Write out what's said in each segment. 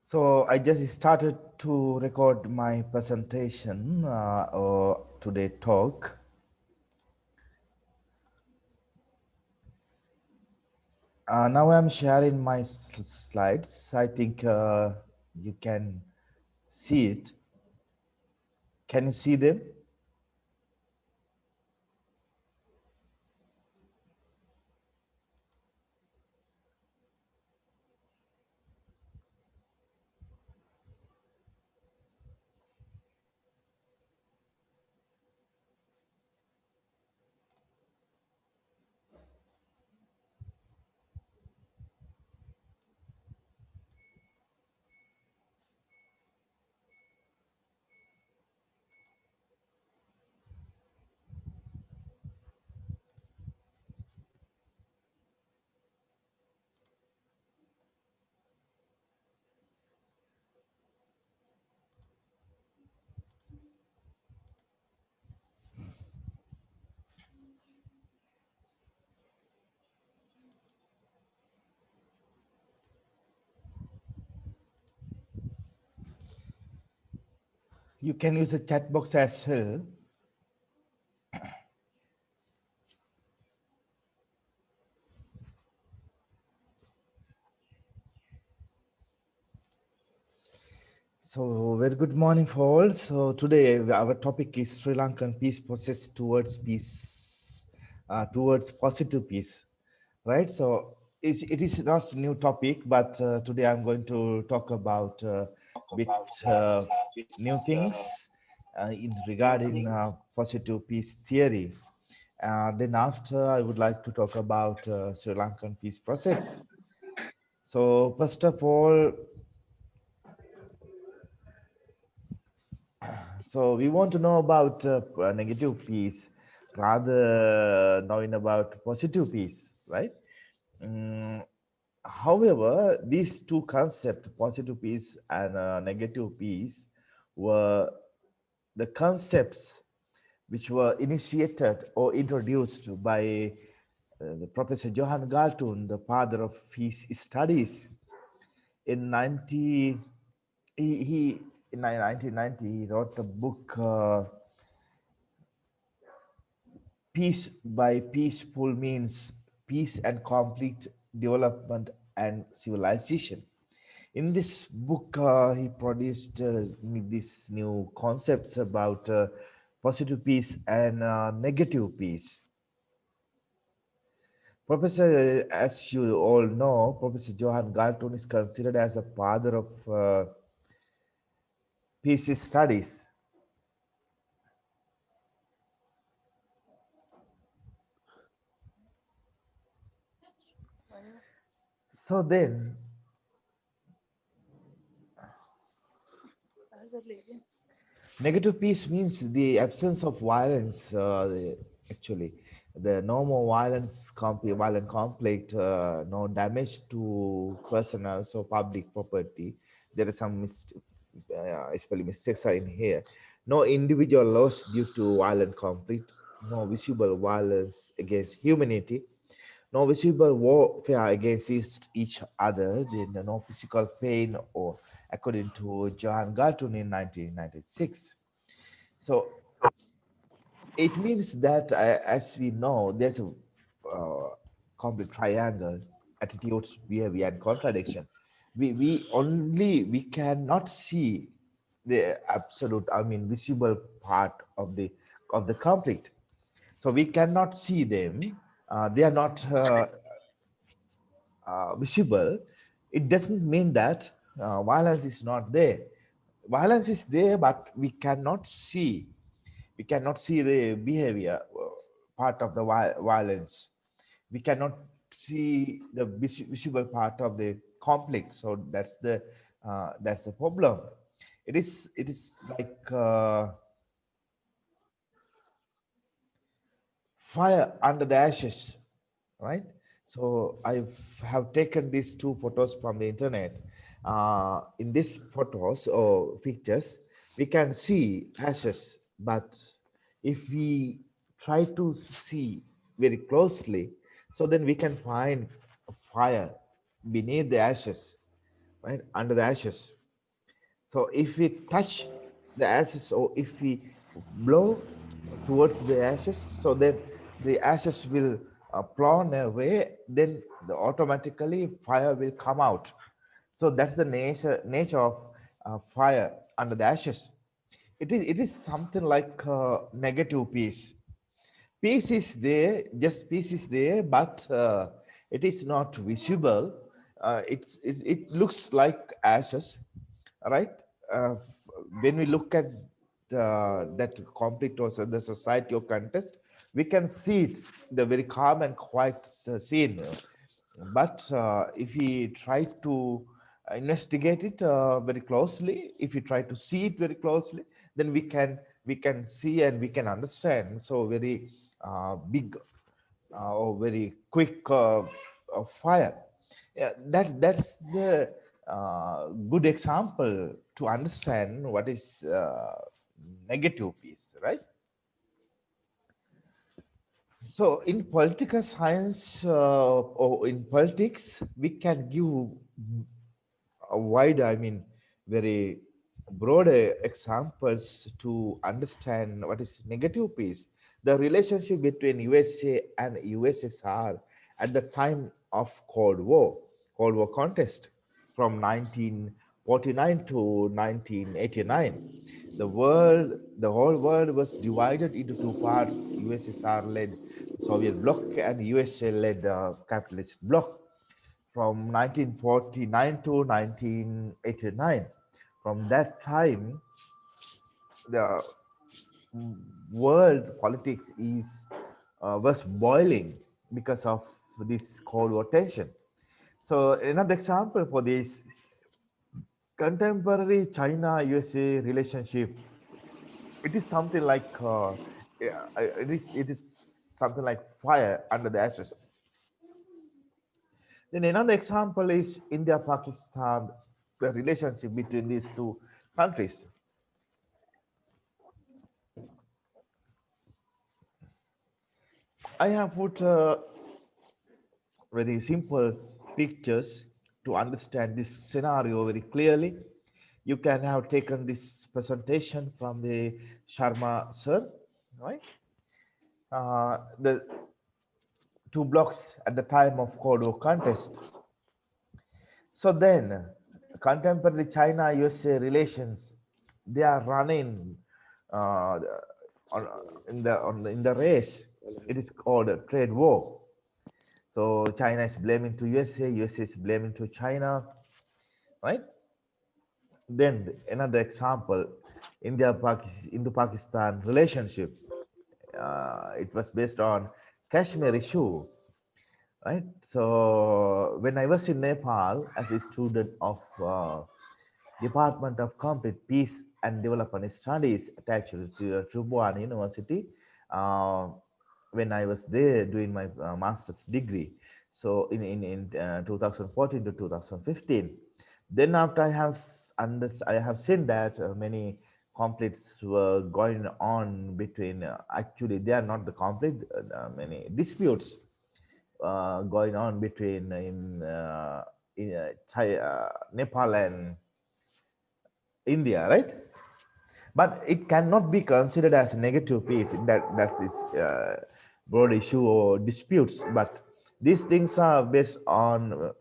So I just started to record my presentation or today talk. Now I'm sharing my slides. I think you can see it. Can you see them? You can use the chat box as well. So very good morning for all. So today our topic is Sri Lankan peace process towards peace, towards positive peace, right? So it is not a new topic, but today I'm going to talk about bit new things in regarding positive peace theory. Then after I would like to talk about Sri Lankan peace process. So first of all, so we want to know about negative peace rather knowing about positive peace, right? Mm, However, these two concepts, positive peace and negative peace, were the concepts which were initiated or introduced by the Professor Johann Galtung, the father of peace studies, in 90. He in 1990 he wrote a book, Peace by Peaceful Means, Peace and Complete Development and Civilization. In this book, he produced these new concepts about positive peace and negative peace. Professor, as you all know, Professor Johann Galtung is considered as a father of peace studies. So then, negative peace means the absence of violence, actually. No more violence, violent conflict, no damage to personal or public property. There are some especially mistakes are in here. No individual loss due to violent conflict, no visible violence against humanity, no visible warfare against each other, then no physical pain, or according to John Galton in 1996. So it means that, as we know, there's a complete triangle: attitudes, behavior, and contradiction. We cannot see the absolute, I mean, visible part of the conflict. So we cannot see them. They are not visible. It doesn't mean that violence is not there. Violence is there, but we cannot see. We cannot see the behavior part of the violence. We cannot see the visible part of the conflict. So that's the problem. It is like fire under the ashes, right? So I have taken these two photos from the internet. In these photos or pictures, we can see ashes, but if we try to see very closely, so then we can find a fire beneath the ashes, right, under the ashes. So if we touch the ashes or if we blow towards the ashes, so then the ashes will plone away, then automatically fire will come out. So that's the nature of fire under the ashes. It is something like negative peace. Peace is there, just peace is there, but it is not visible. It looks like ashes, right? When we look at that conflict or the society or contest, we can see it, the very calm and quiet scene. But if we try to investigate it very closely, if we try to see it very closely, then we can see and we can understand. So very big or very quick fire. Yeah, that's the good example to understand what is negative peace, right? So in political science or in politics, we can give a wide, I mean, very broad examples to understand what is negative peace. The relationship between USA and USSR at the time of Cold War contest from 1949 to 1989. The whole world was divided into two parts: USSR-led Soviet bloc and USA-led capitalist bloc from 1949 to 1989. From that time, the world politics is was boiling because of this Cold War tension. So another example for this contemporary China-USA relationship, it is something like it is something like fire under the ashes. Then another example is India-Pakistan, the relationship between these two countries. I have put very simple pictures to understand this scenario very clearly. You can have taken this presentation from the Sharma sir, right? The two blocks at the time of Cold War contest. So then, contemporary China-USA relations, they are running uh, on, in the race. It is called a trade war. So China is blaming to USA, USA is blaming to China, right? Then another example, Indo-Pakistan relationship. It was based on Kashmir issue, right? So when I was in Nepal as a student of Department of Complete Peace and Development Studies attached to Tribhuvan University, uh, when I was there doing my master's degree. So in 2014 to 2015. Then after I have seen that many conflicts were going on between, actually they are not the conflict, many disputes going on between Nepal and India, right? But it cannot be considered as a negative piece. That's this broad issue or disputes. But these things are based on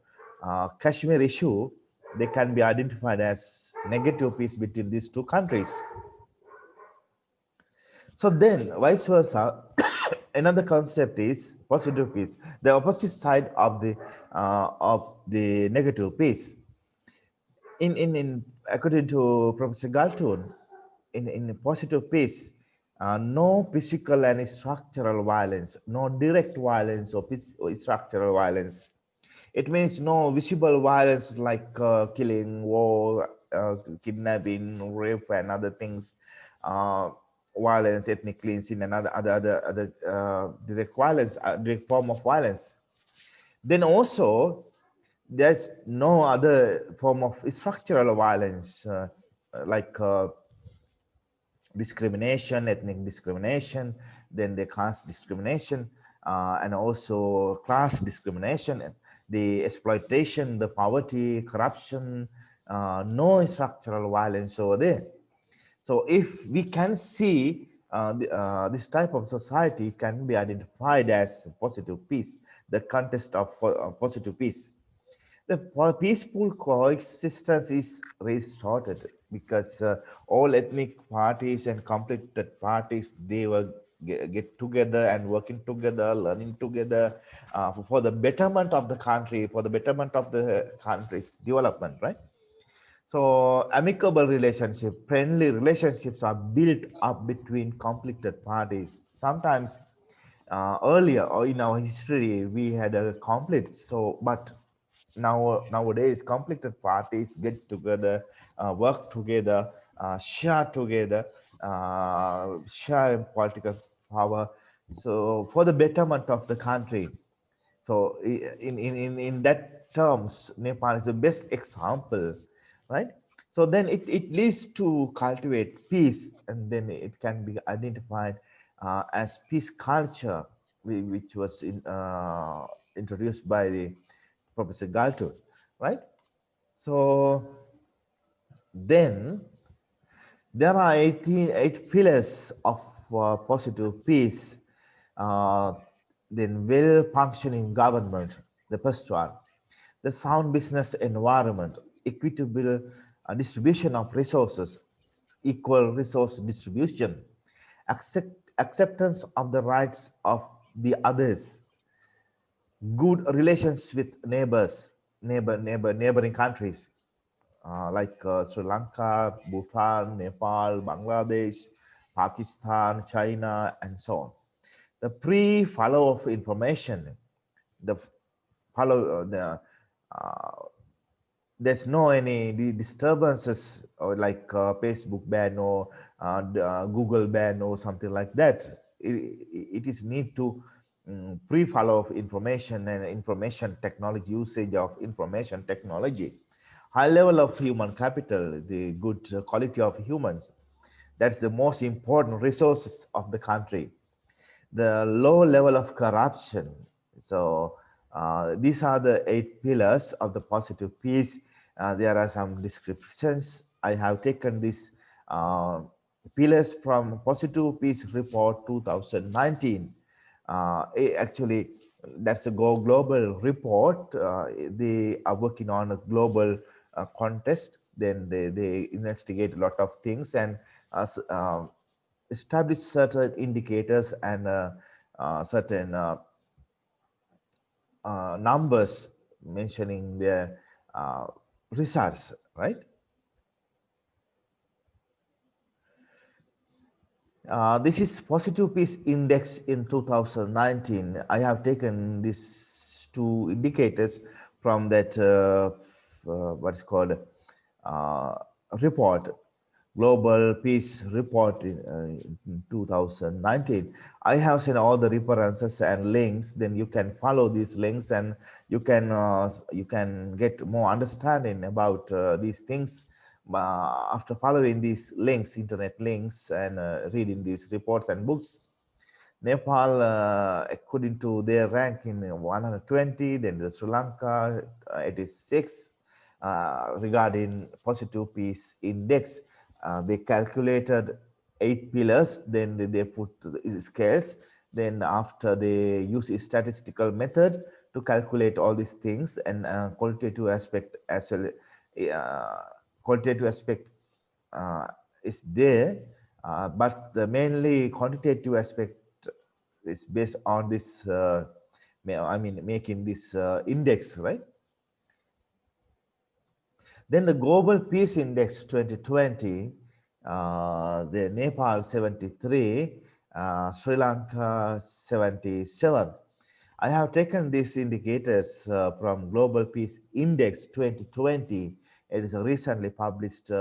Kashmir issue. They can be identified as negative peace between these two countries. So then, vice versa, another concept is positive peace, the opposite side of the negative peace. In according to Professor Galton, in positive peace, no physical and structural violence, no direct violence or structural violence. It means no visible violence like killing, war, kidnapping, rape, and other things, uh, violence, ethnic cleansing, and other direct violence, direct form of violence. Then also there's no other form of structural violence like discrimination, ethnic discrimination, then the caste discrimination, and also class discrimination, and the exploitation, the poverty, corruption, no structural violence over there. So if we can see this type of society can be identified as positive peace, the context of positive peace. The peaceful coexistence is restored because all ethnic parties and completed parties, they were get together and working together, learning together for the betterment of the country, for the betterment of the country's development, right? So amicable relationship, friendly relationships are built up between conflicted parties. Sometimes earlier or in our history we had a conflict. So, but nowadays conflicted parties get together, work together, share political power. So for the betterment of the country. So in that terms, Nepal is the best example, right? So then it leads to cultivate peace, and then it can be identified as peace culture, which was introduced by the Professor Galtung, right? So then there are 8 pillars of positive peace. Uh, then well-functioning government, the first one. The sound business environment, equitable distribution of resources, equal resource distribution, acceptance of the rights of the others, good relations with neighboring countries like Sri Lanka, Bhutan, Nepal, Bangladesh, Pakistan, China, and so on. The pre-follow of information, the follow the there's no any disturbances or like Facebook ban or Google ban or something like that. It is need to pre-follow of information and information technology, usage of information technology, high level of human capital, the good quality of humans. That's the most important resources of the country. The low level of corruption. So these are the 8 pillars of the positive peace. There are some descriptions. I have taken these uh, pillars from Positive Peace Report 2019. Actually, that's a global report. They are working on a global contest. Then they investigate a lot of things and establish certain indicators and certain numbers mentioning their uh, results, right? This is Positive Peace Index in 2019. I have taken these 2 indicators from that what's called uh, report, Global Peace Report in 2019. I have sent all the references and links. Then you can follow these links and you can get more understanding about these things after following these links, internet links, and reading these reports and books. Nepal, according to their rank in 120, then the Sri Lanka 86 regarding positive peace index. They calculated 8 pillars, then they put the scales. Then after they use a statistical method to calculate all these things and qualitative aspect as well. Uh, Qualitative aspect uh, is there, but the mainly quantitative aspect is based on this, I mean, making this index, right? Then the Global Peace Index 2020, the Nepal 73, Sri Lanka 77. I have taken these indicators from Global Peace Index 2020. It is a recently published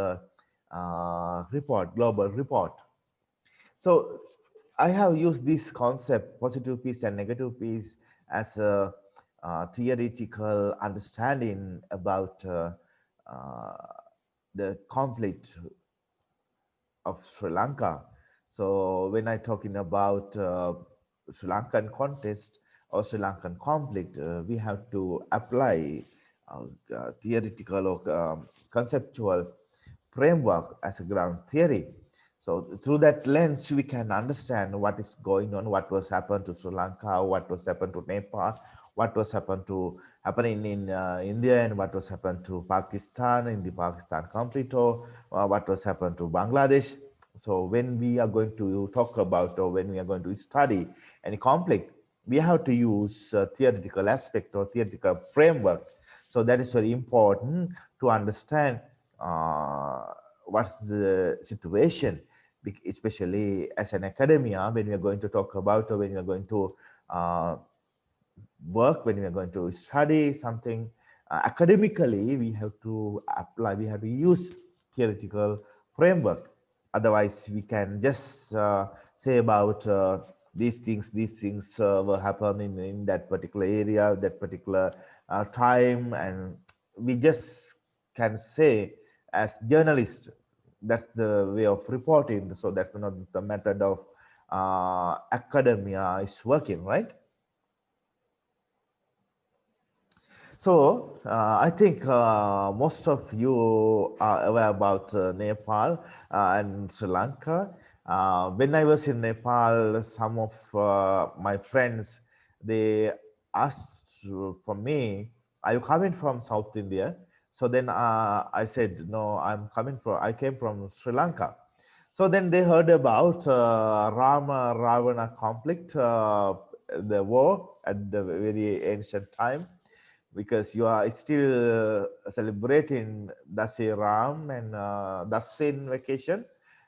report, global report. So I have used this concept, positive peace and negative peace, as a theoretical understanding about uh, the conflict of Sri Lanka. So when I talking about Sri Lankan contest or Sri Lankan conflict, we have to apply theoretical or conceptual framework as a ground theory. So through that lens, we can understand what is going on, what was happened to Sri Lanka, what was happened to Nepal, what was happened to happening in India, and what was happened to Pakistan in the Pakistan conflict, or what was happened to Bangladesh. So when we are going to talk about, or when we are going to study any conflict, we have to use theoretical aspect or theoretical framework. So that is very important to understand uh, what's the situation, especially as an academia, when we are going to talk about, or when we are going to uh, work, when we are going to study something academically, we have to apply, we have to use theoretical framework. Otherwise, we can just say about these things will happen in that particular area, that particular time, and we just can say as journalists, that's the way of reporting. So that's not the method of academia is working, right? So I think most of you are aware about Nepal and Sri Lanka. When I was in Nepal, some of my friends, they asked from me, "Are you coming from South India?" So then I said, "No, I came from Sri Lanka." So then they heard about Rama Ravana conflict, the war at the very ancient time, because you are still celebrating Dasharam and Dasein vacation,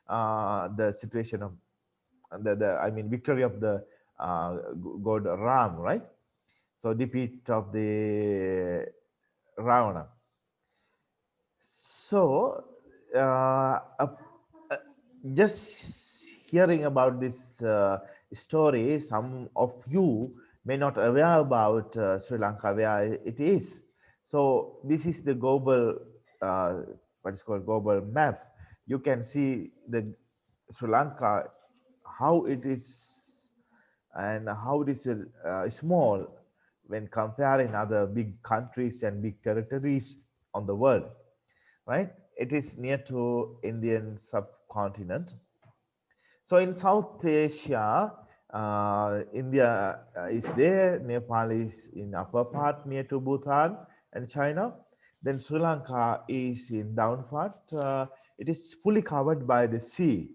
the situation of victory of the god Ram, right? So defeat of the Ravana. So uh, uh, just hearing about this story, some of you may not aware about Sri Lanka where it is. So this is the global, uh, what is called global map. You can see the Sri Lanka, how it is, and how it is small when comparing other big countries and big territories on the world, right? It is near to Indian subcontinent. So in South Asia, India is there, Nepal is in upper part near to Bhutan and China. Then Sri Lanka is in down part. It is fully covered by the sea.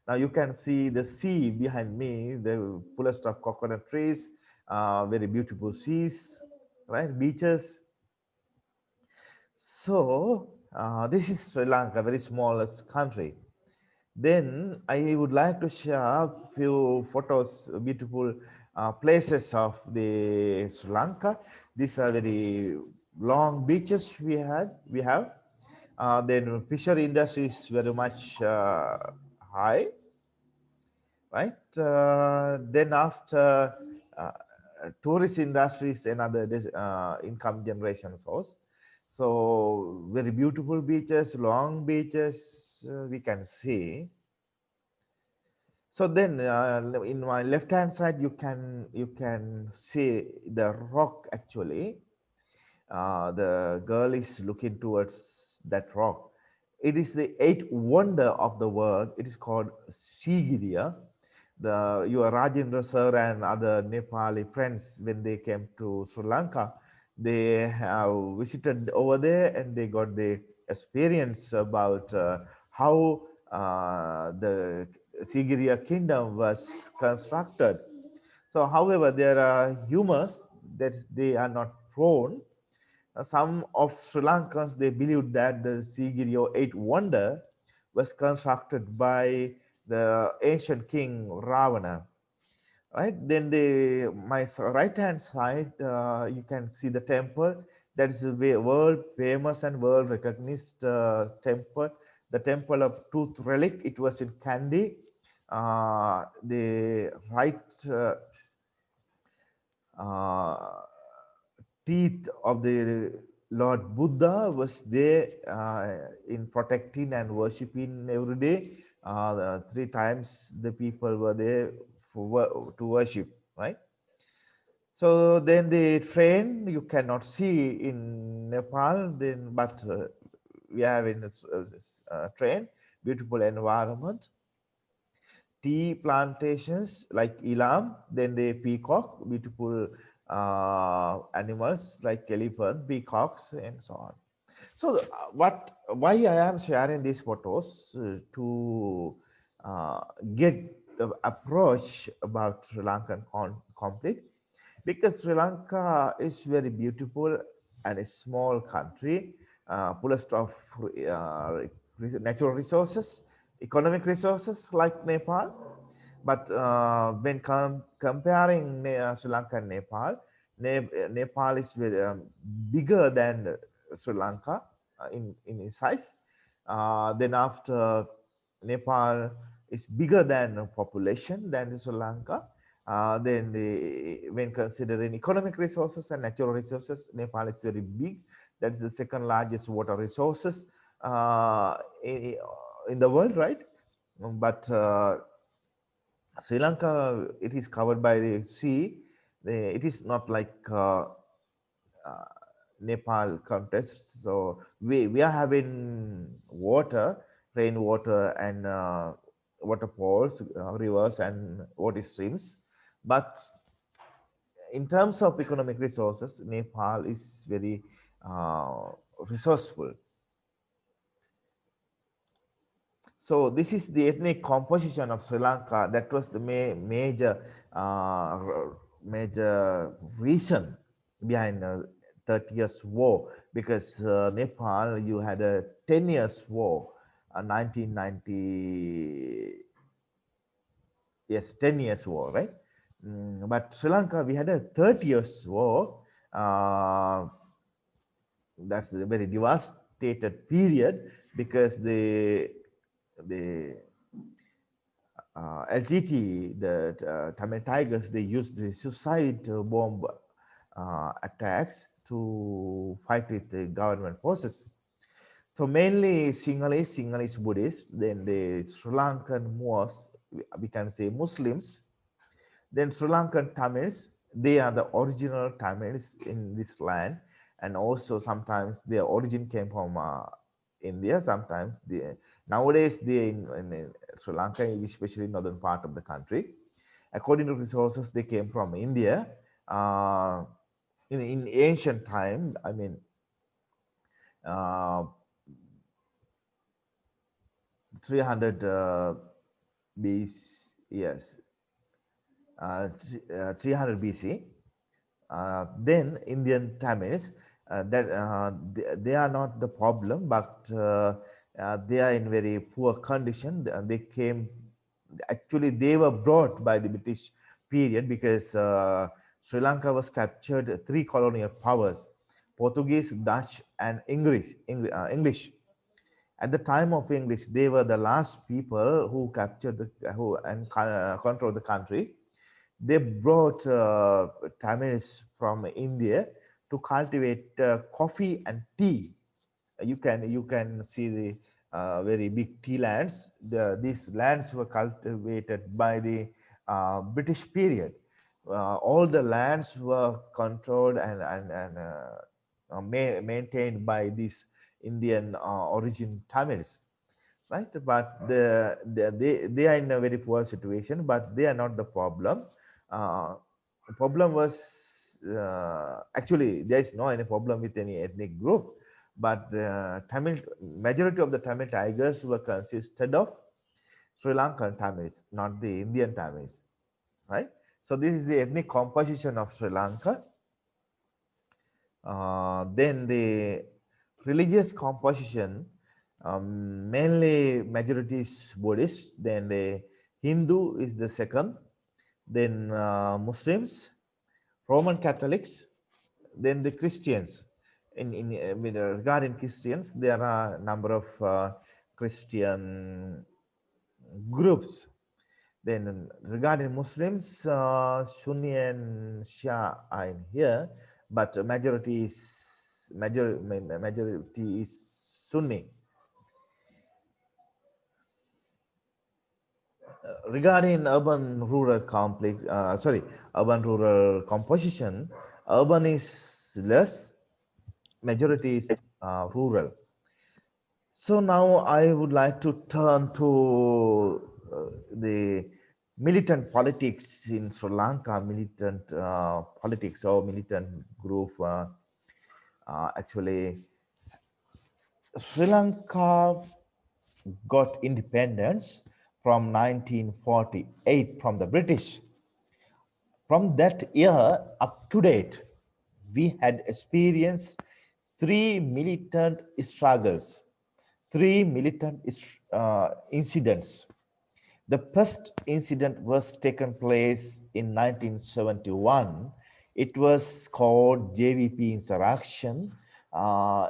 Now you can see the sea behind me, the fullest of coconut trees, very beautiful seas, right? Beaches. So this is Sri Lanka, very smallest country. Then I would like to share a few photos, beautiful places of the Sri Lanka. These are very long beaches we have. Then fishery industry is very much high, right? Then after uh, tourist industries and other income generation source. So very beautiful beaches, long beaches we can see. So then in my left hand side you can see the rock actually. The girl is looking towards that rock. It is the eighth wonder of the world. It is called Sigiriya. The your Rajendra sir and other Nepali friends, when they came to Sri Lanka, they have visited over there and they got the experience about how the Sigiriya kingdom was constructed. So, however, there are humors that they are not prone. Some of Sri Lankans, they believed that the Sigiri or Eight Wonder was constructed by the ancient king Ravana, right? Then my right hand side, you can see the temple. That is a world famous and world recognized temple, the temple of Tooth Relic. It was in Kandy. The right uh, teeth of the Lord Buddha was there in protecting and worshipping every day. Three times the people were there to worship, right? So then the train you cannot see in Nepal, then but we have in this train, beautiful environment, tea plantations like Elam, then the peacock, beautiful animals like elephant, peacocks, and so on. So why I am sharing these photos to uh, get the approach about Sri Lankan conflict, because Sri Lanka is very beautiful and a small country, fullest of natural resources, economic resources like Nepal. But when comparing Sri Lanka and Nepal, Nepal is very, bigger than Sri Lanka in size. Then after Nepal is bigger than population than Sri Lanka. When considering economic resources and natural resources, Nepal is very big. That's the second largest water resources uh, in, in the world, right? But Sri Lanka, it is covered by the sea. It is not like uh, Nepal contest. So we are having water, rainwater, and waterfalls, rivers, and water streams. But in terms of economic resources, Nepal is very uh, resourceful. So this is the ethnic composition of Sri Lanka. That was the uh, major reason behind 30 years war, because Nepal, you had a 10 years war, 1990, yes, 10 years war, right? But Sri Lanka, we had a 30 years war. Uh, that's a very devastated period, because the LTT, the Tamil Tigers, they used the suicide bomb attacks to fight with the government forces. So mainly Sinhalese Buddhists, then the Sri Lankan Moors, we can say Muslims, then Sri Lankan Tamils, they are the original Tamils in this land, and also sometimes their origin came from India. Sometimes nowadays they in Sri Lanka, especially northern part of the country. According to resources, they came from India. Uh, in ancient time, I mean, uh, 300 BC, yes, 300 BC. Then Indian Tamils, they are not the problem, but they are in very poor condition. They came, actually, they were brought by the British period, because Sri Lanka was captured three colonial powers: Portuguese, Dutch, and English. At the time of English, they were the last people who captured controlled the country. They brought Tamils from India to cultivate coffee and tea. You can see the very big tea lands. These lands were cultivated by the British period. All the lands were controlled and maintained by these Indian origin Tamils, right? But they are in a very poor situation, but they are not the problem. The problem was, actually, there is no any problem with any ethnic group, but the Tamil majority of the Tamil Tigers were consisted of Sri Lankan Tamils, not the Indian Tamils, right? So this is the ethnic composition of Sri Lanka. Then the religious composition, mainly majority is Buddhist, then the Hindu is the second, then Muslims, Roman Catholics, then the Christians. Regarding Christians, there are a number of Christian groups. Then regarding Muslims, Sunni and Shia are in here, but majority is Sunni. regarding urban-rural conflict, urban-rural composition, urban is less, majority is rural. So now I would like to turn to the militant politics in Sri Lanka, militant politics or militant group. Actually, Sri Lanka got independence from 1948 from the British. From that year up to date, we had experienced three militant struggles, three militant incidents. The first incident was taken place in 1971. It was called JVP insurrection.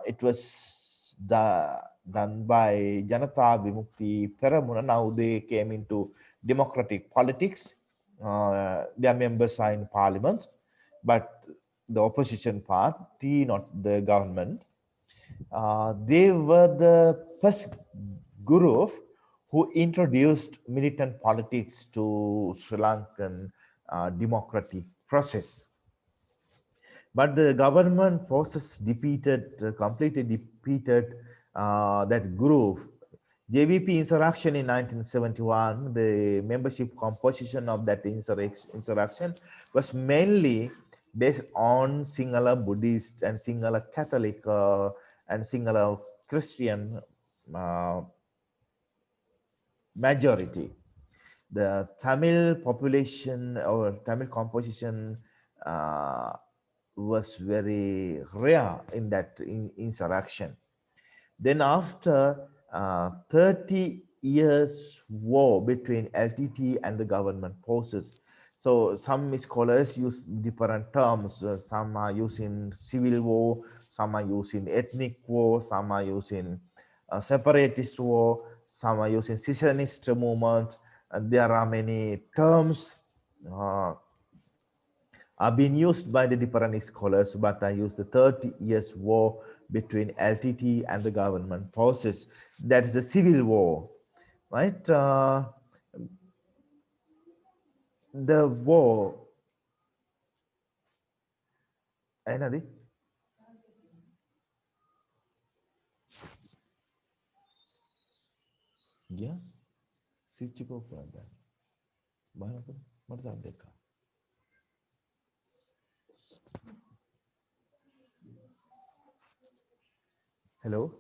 It was done by Janata Vimukti Peramuna. Now they came into democratic politics. Their members are in parliament, but the opposition party, not the government. They were the first guru who introduced militant politics to Sri Lankan democratic process. But the government forces completely defeated that group. JVP insurrection in 1971, the membership composition of that insurrection was mainly based on Sinhala Buddhist and Sinhala Catholic and Sinhala Christian uh, majority. The Tamil population or Tamil composition uh, was very rare in that insurrection. Then after 30 years war between LTT and the government forces, so some scholars use different terms. Some are using civil war, some are using ethnic war, some are using separatist war, some are using secessionist movement. And there are many terms uh, are being used by the different scholars, but I use the 30 years war between LTT and the government forces. That is a civil war, right? The war, Ainadi? Yeah, switch ko panda. Bahana ko, mata dekha. Hello?